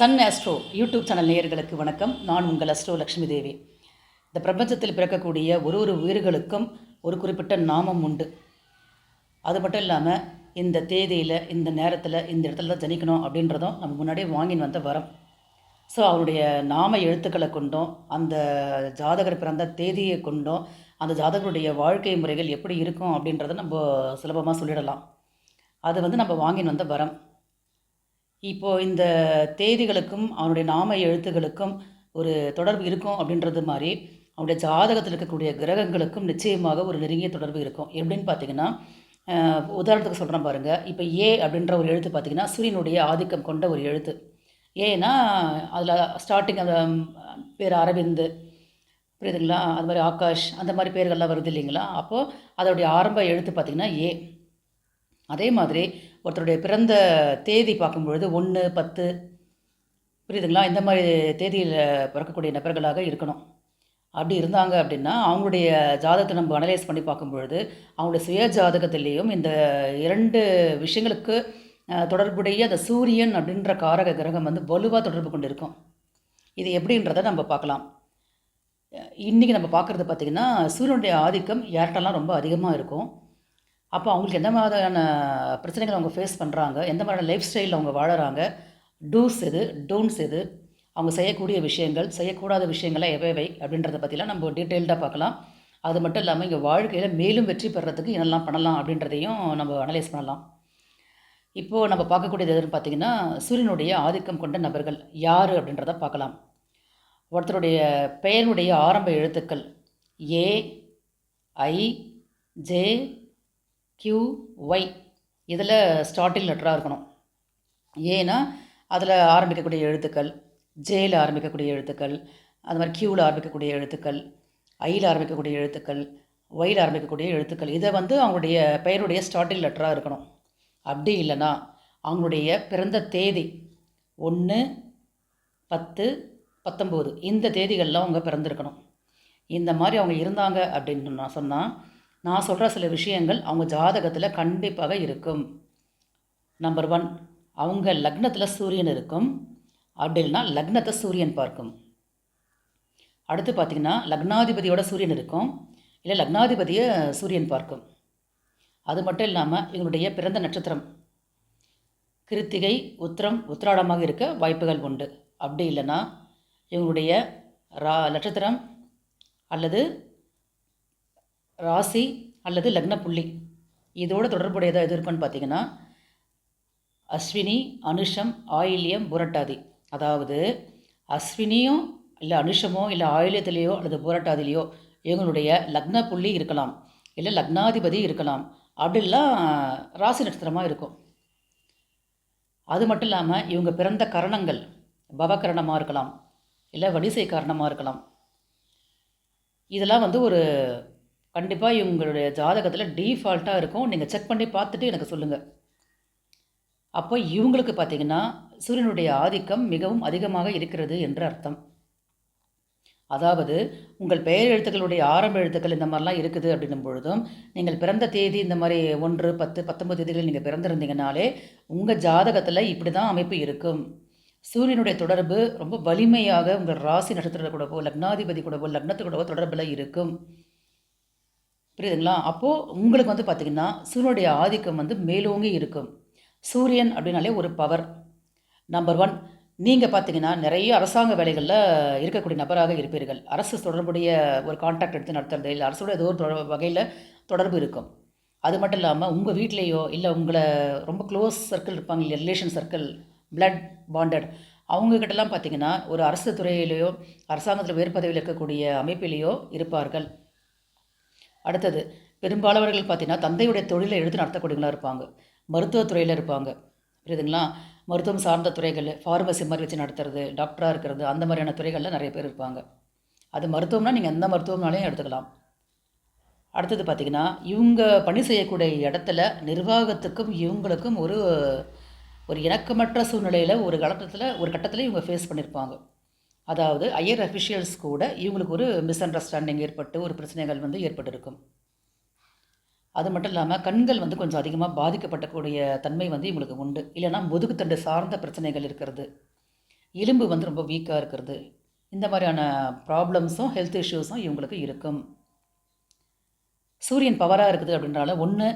Sun astro YouTube channel நேயர்களுக்கு வணக்கம். நான் உங்கள் அஸ்ட்ரோ லக்ஷ்மி தேவி. இந்த பிரபஞ்சத்தில் பிறக்கக்கூடிய ஒரு உயிர்களுக்கும் ஒரு குறிப்பிட்ட நாமம் உண்டு. அது மட்டும் இல்லாமல் இந்த தேதியில், இந்த நேரத்தில், இந்த இடத்துல தான் ஜனிக்கணும் அப்படின்றதும் நம்ம முன்னாடியே வாங்கின்னு வந்த வரம். ஸோ அவருடைய நாம எழுத்துக்களை கொண்டும், அந்த ஜாதகர் பிறந்த தேதியை கொண்டும், அந்த ஜாதகருடைய வாழ்க்கை முறைகள் எப்படி இருக்கும் அப்படின்றத நம்ம சுலபமாக சொல்லிடலாம். அது நம்ம வாங்கின்னு வந்த வரம். இப்போது இந்த தேதிகளுக்கும் அவனுடைய நாம எழுத்துகளுக்கும் ஒரு தொடர்பு இருக்கும் அப்படின்றது மாதிரி அவனுடைய ஜாதகத்தில் இருக்கக்கூடிய கிரகங்களுக்கும் நிச்சயமாக ஒரு நெருங்கிய தொடர்பு இருக்கும். எப்படின்னு பார்த்தீங்கன்னா, உதாரணத்துக்கு சொல்கிறேன் பாருங்கள். இப்போ ஏ அப்படின்ற ஒரு எழுத்து பார்த்திங்கன்னா சூரியனுடைய ஆதிக்கம் கொண்ட ஒரு எழுத்து. ஏன்னா அதில் ஸ்டார்டிங் அந்த பேர் அரவிந்த், புரியுதுங்களா? அது மாதிரி ஆகாஷ், அந்த மாதிரி பேர்கள்லாம் வருது இல்லைங்களா? அப்போது அதோடைய ஆரம்ப எழுத்து பார்த்திங்கன்னா ஏ. அதே மாதிரி ஒருத்தருடைய பிறந்த தேதி பார்க்கும்பொழுது 1, 10, புரியுதுங்களா? இந்த மாதிரி தேதியில் பிறக்கக்கூடிய நபர்களாக இருக்கணும். அப்படி இருந்தாங்க அப்படின்னா அவங்களுடைய ஜாதகத்தை நம்ம அனலைஸ் பண்ணி பார்க்கும்பொழுது அவங்களுடைய சுய ஜாதகத்திலேயும் இந்த 2 விஷயங்களுக்கு தொடர்புடைய அந்த சூரியன் அப்படின்ற காரக கிரகம் வலுவாக தொடர்பு கொண்டு இருக்கும். இது எப்படின்றத நம்ம பார்க்கலாம். இன்றைக்கி நம்ம பார்க்குறது பார்த்திங்கன்னா சூரியனுடைய ஆதிக்கம் யார்கிட்டலாம் ரொம்ப அதிகமாக இருக்கும். அப்போ அவங்களுக்கு எந்த மாதிரியான பிரச்சனைகள் அவங்க ஃபேஸ் பண்ணுறாங்க, எந்த மாதிரியான லைஃப் ஸ்டைலில் அவங்க வாழறாங்க, டூஸ் எது, டோன்ட்ஸ் எது, அவங்க செய்யக்கூடிய விஷயங்கள், செய்யக்கூடாத விஷயங்கள்லாம் எவை அப்படின்றத பற்றிலாம் நம்ம டீட்டெயில்டாக பார்க்கலாம். அது மட்டும் இல்லாமல் இங்கே வாழ்க்கையில் மேலும் வெற்றி பெறத்துக்கு என்னெல்லாம் பண்ணலாம் அப்படின்றதையும் நம்ம அனலைஸ் பண்ணலாம். இப்போது நம்ம பார்க்கக்கூடியது எதுன்னு பார்த்திங்கன்னா சூரியனுடைய ஆதிக்கம் கொண்ட நபர்கள் யார் அப்படின்றத பார்க்கலாம். ஒருத்தருடைய பெயருடைய ஆரம்ப எழுத்துக்கள் ஏ, ஐ, ஜே, QY இதில் ஸ்டார்டிங் லெட்டராக இருக்கணும். ஏன்னா அதில் ஆரம்பிக்கக்கூடிய எழுத்துக்கள், ஜேயில் ஆரம்பிக்கக்கூடிய எழுத்துக்கள், அது மாதிரி Qவில் ஆரம்பிக்கக்கூடிய எழுத்துக்கள், ஐயில் ஆரம்பிக்கக்கூடிய எழுத்துக்கள், ஒயில் ஆரம்பிக்கக்கூடிய எழுத்துக்கள், இதை அவங்களுடைய பெயருடைய ஸ்டார்டிங் லெட்டராக இருக்கணும். அப்படி இல்லைன்னா அவங்களுடைய பிறந்த தேதி 1, 10, 19 இந்த தேதிகளில் அவங்க பிறந்திருக்கணும். இந்த மாதிரி அவங்க இருந்தாங்க அப்படின்னு நான் சொன்னால், நான் சொல்கிற சில விஷயங்கள் அவங்க ஜாதகத்தில் கண்டிப்பாக இருக்கும். நம்பர் 1, அவங்க லக்னத்தில் சூரியன் இருக்கும். அப்படி இல்லைனா லக்னத்தை சூரியன் பார்க்கும். அடுத்து பார்த்திங்கன்னா லக்னாதிபதியோட சூரியன் இருக்கும், இல்லை லக்னாதிபதியை சூரியன் பார்க்கும். அது மட்டும் இல்லாமல் இவங்களுடைய பிறந்த நட்சத்திரம் கிருத்திகை, உத்திரம், உத்திராடமாக இருக்க வாய்ப்புகள் உண்டு. அப்படி இல்லைன்னா இவங்களுடைய நட்சத்திரம் அல்லது ராசி அல்லது லக்ன புள்ளி இதோடு தொடர்புடையதாக எது இருக்குன்னு பார்த்திங்கன்னா அஸ்வினி, அனுஷம், ஆயில்யம், புரட்டாதி. அதாவது அஸ்வினியும் இல்லை அனுஷமோ இல்லை ஆயில்யத்திலேயோ அல்லது புரட்டாதிலேயோ இவங்களுடைய லக்ன புள்ளி இருக்கலாம், இல்லை லக்னாதிபதி இருக்கலாம். அப்படிலாம் ராசி நட்சத்திரமாக இருக்கும். அது மட்டும் இல்லாமல் இவங்க பிறந்த கரணங்கள் பவகரணமாக இருக்கலாம், இல்லை வடிசை காரணமாக இருக்கலாம். இதெல்லாம் ஒரு கண்டிப்பாக இவங்களுடைய ஜாதகத்தில் டீஃபால்ட்டாக இருக்கும். நீங்கள் செக் பண்ணி பார்த்துட்டு எனக்கு சொல்லுங்கள். அப்போ இவங்களுக்கு பார்த்திங்கன்னா சூரியனுடைய ஆதிக்கம் மிகவும் அதிகமாக இருக்கிறது என்று அர்த்தம். அதாவது உங்கள் பெயர் எழுத்துக்களுடைய ஆரம்ப எழுத்துக்கள் இந்த மாதிரிலாம் இருக்குது அப்படின்னும் பொழுதும் நீங்கள் பிறந்த தேதி இந்த மாதிரி 1, 10, 19 தேதிகளில் நீங்கள் பிறந்திருந்தீங்கனாலே உங்கள் ஜாதகத்தில் இப்படி தான் அமைப்பு இருக்கும். சூரியனுடைய தொடர்பு ரொம்ப வலிமையாக உங்கள் ராசி நட்சத்திரத்தை கூடவோ லக்னாதிபதி கூடவோ லக்னத்து கூடவோ தொடர்பில் இருக்கும். புரியுதுங்களா? அப்போது உங்களுக்கு பார்த்திங்கன்னா சூரியனுடைய ஆதிக்கம் மேலோங்கி இருக்கும். சூரியன் அப்படின்னாலே ஒரு பவர். நம்பர் 1, நீங்கள் பார்த்திங்கன்னா நிறைய அரசாங்க வேலைகளில் இருக்கக்கூடிய நபராக இருப்பீர்கள். அரசு தொடர்புடைய ஒரு கான்ட்ராக்ட் எடுத்து நடத்துறது, இல்லை அரசோட ஏதோ ஒரு வகையில் தொடர்பு இருக்கும். அது மட்டும் இல்லாமல் உங்கள் வீட்லேயோ இல்லை உங்களை ரொம்ப க்ளோஸ் சர்க்கிள் இருப்பாங்க இல்லையா, ரிலேஷன் சர்க்கிள், பிளட் பாண்டட், அவங்கக்கிட்டலாம் பார்த்திங்கன்னா ஒரு அரசு துறையிலேயோ அரசாங்கத்தில் வேறு பதவியில் இருக்கக்கூடிய அமைப்பிலேயோ இருப்பார்கள். அடுத்தது பெரும்பாலானவர்கள் பார்த்திங்கன்னா தந்தையுடைய தொழிலை எடுத்து நடத்தக்கூடியவங்களாக இருப்பாங்க. மருத்துவத்துறையில் இருப்பாங்க, புரியுதுங்களா? மருத்துவம் சார்ந்த துறைகள், ஃபார்மசி மாதிரி வச்சு நடத்துறது, டாக்டராக இருக்கிறது, அந்த மாதிரியான துறைகளில் நிறைய பேர் இருப்பாங்க. அது மருத்துவம்னா நீங்கள் எந்த மருத்துவம்னாலையும் எடுத்துக்கலாம். அடுத்தது பார்த்திங்கன்னா இவங்க பணி செய்யக்கூடிய இடத்துல நிர்வாகத்துக்கும் இவங்களுக்கும் ஒரு இணக்கமற்ற சூழ்நிலையில் ஒரு கட்டத்தில் இவங்க ஃபேஸ் பண்ணியிருப்பாங்க. அதாவது ஹையர் அஃபிஷியல்ஸ் கூட இவங்களுக்கு ஒரு மிஸ் அண்டர்ஸ்டாண்டிங் ஏற்பட்டு ஒரு பிரச்சனைகள் ஏற்பட்டிருக்கும். அது மட்டும் இல்லாமல் கண்கள் கொஞ்சம் அதிகமாக பாதிக்கப்படக்கூடிய தன்மை இவங்களுக்கு உண்டு. இல்லைனா முதுகுத்தண்டு சார்ந்த பிரச்சனைகள் இருக்கிறது, எலும்பு வந்து ரொம்ப வீக்காக இருக்கிறது, இந்த மாதிரியான ப்ராப்ளம்ஸும் ஹெல்த் இஷ்யூஸும் இவங்களுக்கு இருக்கும். சூரியன் பவராக இருக்குது அப்படின்றனால ஒன்று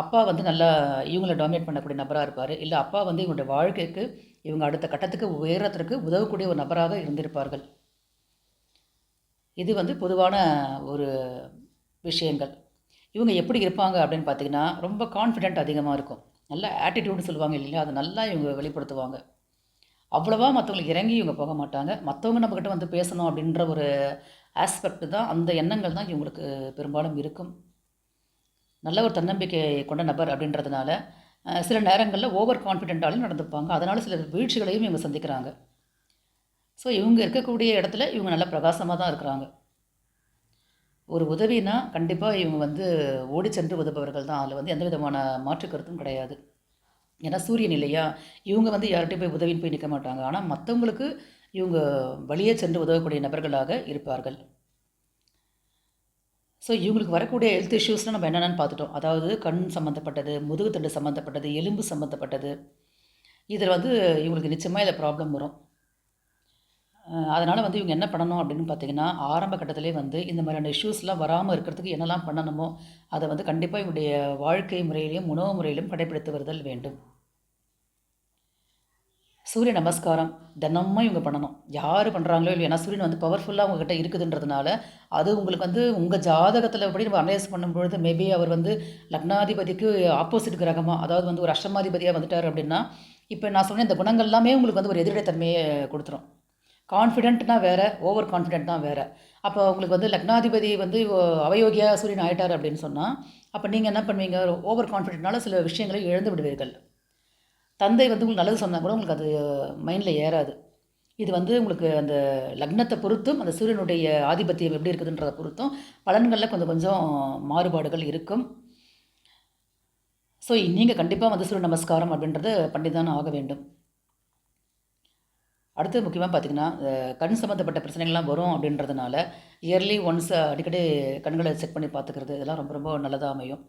அப்பா வந்து நல்லா இவங்கள டாமினேட் பண்ணக்கூடிய நபராக இருப்பார், இல்லை அப்பா வந்து இவங்களுடைய வாழ்க்கைக்கு இவங்க அடுத்த கட்டத்துக்கு உயரத்திற்கு உதவக்கூடிய ஒரு நபராக இருந்திருப்பார்கள். இது வந்து பொதுவான ஒரு விஷயங்கள். இவங்க எப்படி இருப்பாங்க அப்படின்னு பார்த்தீங்கன்னா, ரொம்ப கான்ஃபிடென்ட் அதிகமாக இருக்கும். நல்ல ஆட்டிடியூட்னு சொல்லுவாங்க இல்லையா, அதை நல்லா இவங்க வெளிப்படுத்துவாங்க. அவ்வளவா மற்றவங்களுக்கு இறங்கி இவங்க போக மாட்டாங்க. மற்றவங்க நம்மக்கிட்ட வந்து பேசணும் அப்படின்ற ஒரு ஆஸ்பெக்ட் தான், அந்த எண்ணங்கள் தான் இவங்களுக்கு பெரும்பாலும் இருக்கும். நல்ல ஒரு தன்னம்பிக்கை கொண்ட நபர் அப்படின்றதுனால சில நேரங்களில் ஓவர் கான்ஃபிடென்ட்டாலும் நடந்துப்பாங்க. அதனால் சில வீழ்ச்சிகளையும் இவங்க சந்திக்கிறாங்க. ஸோ இவங்க இருக்கக்கூடிய இடத்துல இவங்க நல்லா பிரகாசமாக தான் இருக்கிறாங்க. ஒரு உதவினா கண்டிப்பாக இவங்க வந்து ஓடி சென்று உதவுபவர்கள் தான். அதில் வந்து எந்த விதமான மாற்று கருத்தும் கிடையாது. ஏன்னா சூரியன் இல்லையா, இவங்க வந்து யார்கிட்டையும் போய் உதவின்னு போய் நிற்க மாட்டாங்க. ஆனால் மற்றவங்களுக்கு இவங்க வழியே சென்று உதவக்கூடிய நபர்களாக இருப்பார்கள். ஸோ இவங்களுக்கு வரக்கூடிய ஹெல்த் இஷ்யூஸ்லாம் நம்ம என்னென்னு பார்த்துட்டோம். அதாவது கண் சம்மந்தப்பட்டது, முதுகுத்தண்டு சம்மந்தப்பட்டது, எலும்பு சம்மந்தப்பட்டது. இதில் வந்து இவங்களுக்கு நிச்சயமாக இதில் ப்ராப்ளம் வரும். அதனால் வந்து இவங்க என்ன பண்ணணும் அப்படின்னு பார்த்தீங்கன்னா, ஆரம்ப கட்டத்திலே வந்து இந்த மாதிரியான இஷ்யூஸ்லாம் வராமல் இருக்கிறதுக்கு என்னெல்லாம் பண்ணணுமோ, அதை வந்து கண்டிப்பாக இவங்களுடைய வாழ்க்கை முறையிலையும், உணவு முறையிலும் கடைப்பிடித்து வருதல் வேண்டும். சூரிய நமஸ்காரம் தினமும் இவங்க பண்ணணும். யார் பண்ணுறாங்களோ இல்லையோ, ஏன்னா சூரியன் வந்து பவர்ஃபுல்லாக உங்ககிட்ட இருக்குதுன்றதுனால, அது உங்களுக்கு வந்து உங்கள் ஜாதகத்தில் படி நம்ம அனலைஸ் பண்ணும்பொழுது மேபி அவர் வந்து லக்னாதிபதிக்கு ஆப்போசிட் கிரகமாக, அதாவது வந்து ஒரு அஷ்டமாதிபதியாக வந்துட்டார் அப்படின்னா, இப்போ நான் சொன்ன இந்த குணங்கள் எல்லாமே உங்களுக்கு வந்து ஒரு எதிரிடைத்தன்மையை கொடுத்துரும். கான்ஃபிடென்ட்னா வேறு, ஓவர் கான்ஃபிடென்ட்னா வேறு. அப்போ உங்களுக்கு வந்து லக்னாதிபதி வந்து அவயோகியாக சூரியன் ஆகிட்டார் அப்படின்னு சொன்னால், அப்போ நீங்கள் என்ன பண்ணுவீங்க, ஓவர் கான்ஃபிடென்ட்னால சில விஷயங்களை இழந்து விடுவீர்கள். தந்தை வந்து உங்களுக்கு நல்லது சொன்னால் கூட உங்களுக்கு அது மைண்டில் ஏறாது. இது வந்து உங்களுக்கு அந்த லக்னத்தை பொறுத்தும், அந்த சூரியனுடைய ஆதிபத்தியம் எப்படி இருக்குதுன்றதை பொறுத்தும் பலன்களில் கொஞ்சம் கொஞ்சம் மாறுபாடுகள் இருக்கும். ஸோ நீங்கள் கண்டிப்பாக வந்து சூரிய நமஸ்காரம் அப்படின்றத பண்ணி தான் ஆக வேண்டும். அடுத்து முக்கியமாக பார்த்திங்கன்னா, கண் சம்மந்தப்பட்ட பிரச்சனைகள்லாம் வரும் அப்படின்றதுனால இயர்லி ஒன்ஸ் அடிக்கடி கண்களை செக் பண்ணி பார்த்துக்கிறது, இதெல்லாம் ரொம்ப ரொம்ப நல்லதாக அமையும்.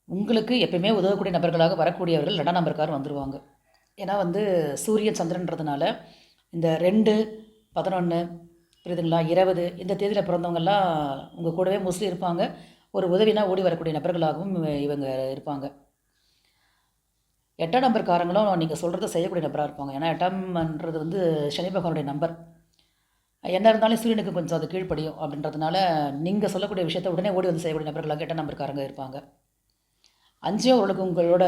உங்களுக்கு எப்பயுமே உதவக்கூடிய நபர்களாக வரக்கூடியவர்கள் 2ஆம் நம்பர்கார் வந்துடுவாங்க. ஏன்னா வந்து சூரியன் சந்திரன்றதுனால இந்த 2, 11 புரியுதுங்களா, 20 இந்த தேதியில் பிறந்தவங்கெல்லாம் உங்கள் கூடவே மோஸ்ட்லி இருப்பாங்க. ஒரு உதவினா ஓடி வரக்கூடிய நபர்களாகவும் இவங்க இருப்பாங்க. 8ஆம் நம்பர்காரங்களும் நீங்கள் சொல்கிறத செய்யக்கூடிய நபராக இருப்பாங்க. ஏன்னா 8ஆம்ன்றது வந்து சனி பகவானுடைய நம்பர். என்ன இருந்தாலும் சூரியனுக்கு கொஞ்சம் அது கீழ்ப்படியும் அப்படின்றதுனால நீங்கள் சொல்லக்கூடிய விஷயத்தை உடனே ஓடி வந்து செய்யக்கூடிய நபர்களாக 8ஆம் நம்பர்காரங்க இருப்பாங்க. 5 ஓரளவுக்கு உங்களோட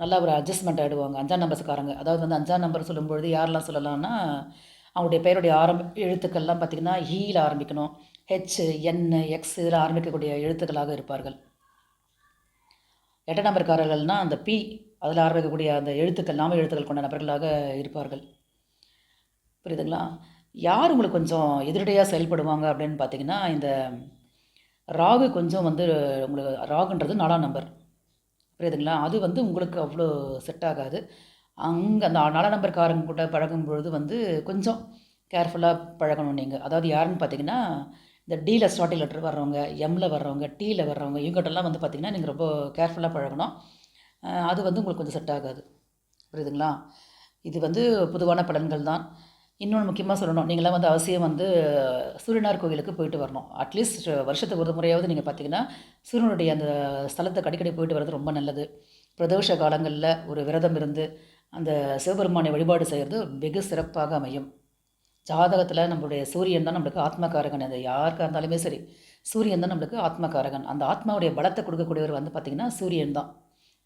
நல்லா ஒரு அட்ஜஸ்ட்மெண்ட் ஆகிடுவாங்க. 5ஆம் நம்பர்ஸ்காரங்க, அதாவது வந்து 5ஆம் நம்பர் சொல்லும்பொழுது யாரெல்லாம் சொல்லலாம்னா, அவங்களுடைய பெயருடைய எழுத்துக்கள்லாம் பார்த்திங்கன்னா ஹீயில் ஆரம்பிக்கணும். ஹெச், என், எக்ஸ் இதில் ஆரம்பிக்கக்கூடிய எழுத்துக்களாக இருப்பார்கள். 8ஆம் நம்பர்காரர்கள்னால் அந்த பி அதில் ஆரம்பிக்கக்கூடிய அந்த எழுத்துக்கள், நாம எழுத்துக்கள் கொண்ட நபர்களாக இருப்பார்கள். புரியுதுங்களா? யார் உங்களுக்கு கொஞ்சம் எதிரடையாக செயல்படுவாங்க அப்படின்னு பார்த்தீங்கன்னா, இந்த ராகு கொஞ்சம் வந்து உங்களுக்கு ராகுன்றது 4ஆம் நம்பர். புரியுதுங்களா? அது வந்து உங்களுக்கு அவ்வளோ செட் ஆகாது. அங்கே அந்த 4ஆம் நம்பர்காரங்க கூட பழகும்பொழுது வந்து கொஞ்சம் கேர்ஃபுல்லாக பழகணும் நீங்கள். அதாவது யாருன்னு பார்த்தீங்கன்னா, இந்த டியில் ஸ்டார்டிங் லெட்டர் வர்றவங்க, எம்மில் வர்றவங்க, டீயில் வர்றவங்க, இவங்ககிட்டலாம் வந்து பார்த்திங்கன்னா நீங்கள் ரொம்ப கேர்ஃபுல்லாக பழகணும். அது வந்து உங்களுக்கு கொஞ்சம் செட் ஆகாது. புரியுதுங்களா? இது வந்து பொதுவான பலன்கள் தான். இன்னொன்று முக்கியமாக சொல்லணும், நீங்களாம் வந்து அவசியம் வந்து சூரியனார் கோவிலுக்கு போயிட்டு வரணும். அட்லீஸ்ட் வருஷத்துக்கு ஒரு முறையாவது நீங்கள் பார்த்தீங்கன்னா சூரியனுடைய அந்த ஸ்தலத்துக்கு அடிக்கடி போயிட்டு வர்றது ரொம்ப நல்லது. பிரதோஷ காலங்களில் ஒரு விரதம் இருந்து அந்த சிவபெருமானை வழிபாடு செய்கிறது வெகு சிறப்பாக அமையும். ஜாதகத்தில் நம்மளுடைய சூரியன் தான் நம்மளுக்கு ஆத்மகாரகன். அது யாருக்காக இருந்தாலுமே சரி, சூரியன் தான் நம்மளுக்கு ஆத்மகாரகன். அந்த ஆத்மாவுடைய பலத்தை கொடுக்கக்கூடியவர் வந்து பார்த்திங்கன்னா சூரியன் தான்.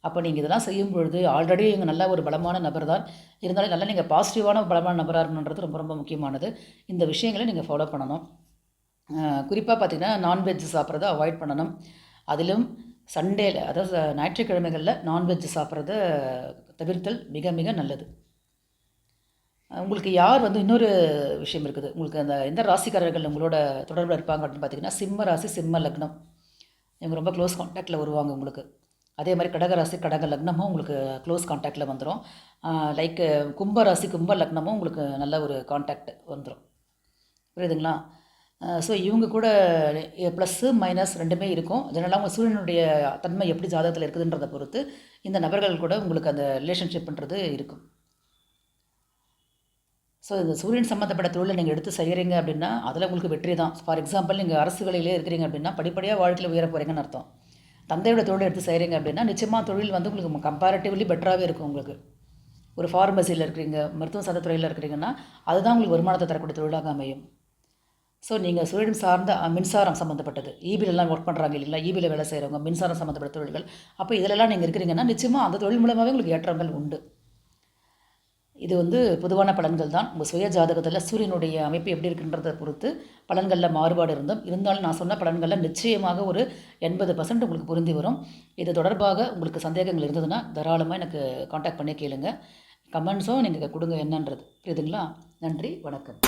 அப்போ நீங்கள் இதெல்லாம் செய்யும் பொழுது ஆல்ரெடி இங்கே நல்ல ஒரு பலமான நபர் தான் இருந்தாலும் நல்லா நீங்கள் பாசிட்டிவான பலமான நபராக இருக்கணுன்றது ரொம்ப ரொம்ப முக்கியமானது. இந்த விஷயங்களை நீங்கள் ஃபாலோ பண்ணணும். குறிப்பாக பார்த்திங்கன்னா நான்வெஜ் சாப்பிட்றத அவாய்ட் பண்ணணும். அதிலும் சண்டேல, அதாவது ஞாயிற்றுக்கிழமைகளில் நான்வெஜ் சாப்பிட்றத தவிர்த்தல் மிக மிக நல்லது. உங்களுக்கு யார் வந்து இன்னொரு விஷயம் இருக்குது, உங்களுக்கு அந்த எந்த ராசிக்காரர்கள் உங்களோட தொடர்பில் இருப்பாங்க அப்படின்னு பார்த்தீங்கன்னா, சிம்ம ராசி, சிம்ம லக்னம், இவங்க ரொம்ப க்ளோஸ் கான்டாக்டில் வருவாங்க உங்களுக்கு. அதே மாதிரி கடகராசி, கடக லக்னமும் உங்களுக்கு க்ளோஸ் கான்டாக்டில் வந்துடும். லைக் கும்பராசி, கும்ப லக்னமும் உங்களுக்கு நல்ல ஒரு கான்டாக்ட் வந்துடும். புரியுதுங்களா? ஸோ இவங்க கூட ப்ளஸ்ஸு மைனஸ் ரெண்டுமே இருக்கும். ஜெனரலாக உங்கள் சூரியனுடைய தன்மை எப்படி ஜாதகத்தில் இருக்குதுன்றதை பொறுத்து இந்த நபர்கள் கூட உங்களுக்கு அந்த ரிலேஷன்ஷிப்ன்றது இருக்கும். ஸோ இந்த சூரியன் சம்மந்தப்பட்ட தொழிலை நீங்கள் எடுத்து செய்கிறீங்க அப்படின்னா அதில் உங்களுக்கு வெற்றி தான். ஃபார் எக்ஸாம்பிள் நீங்கள் அரசு வேலையிலே இருக்கிறீங்க அப்படின்னா படிப்படியாக வாழ்க்கையில் உயர போகிறீங்கன்னு அர்த்தம். தந்தையோட தொழிலை எடுத்து செய்கிறீங்க அப்படின்னா நிச்சயமாக தொழில் வந்து உங்களுக்கு கம்பேரிட்டிவ்லி பெட்டராகவே இருக்கும். உங்களுக்கு ஒரு ஃபார்மசியில் இருக்கிறீங்க, மருத்துவ சார்ந்த துறையில் இருக்கிறீங்கன்னா அதுதான் உங்களுக்கு வருமானத்தை தரக்கூடிய தொழிலாக அமையும். ஸோ நீங்கள் சூரியன் சார்ந்த மின்சாரம் சம்மந்தப்பட்டது, ஈபிலெலாம் ஒர்க் பண்ணுறாங்க இல்லைங்களா, ஈபியில் வேலை செய்கிறவங்க, மின்சாரம் சம்மந்தப்பட்ட தொழில்கள், அப்போ இதிலெல்லாம் நீங்கள் இருக்கிறீங்கன்னா நிச்சயமாக அந்த தொழில் மூலமாகவே உங்களுக்கு ஏற்றங்கள் உண்டு. இது வந்து பொதுவான பலன்கள் தான். உங்கள் சுய ஜாதகத்தில் சூரியனுடைய அமைப்பு எப்படி இருக்குன்றதை பொறுத்து பலன்களில் மாறுபாடு இருந்தாலும் நான் சொன்ன பலன்களில் நிச்சயமாக ஒரு 80% உங்களுக்கு புரிந்து வரும். இது தொடர்பாக உங்களுக்கு சந்தேகங்கள் இருந்ததுன்னா தாராளமாக எனக்கு காண்டாக்ட் பண்ணி கேளுங்க. கமெண்ட்ஸும் நீங்கள் கொடுங்க என்னன்றது. புரியுதுங்களா? நன்றி, வணக்கம்.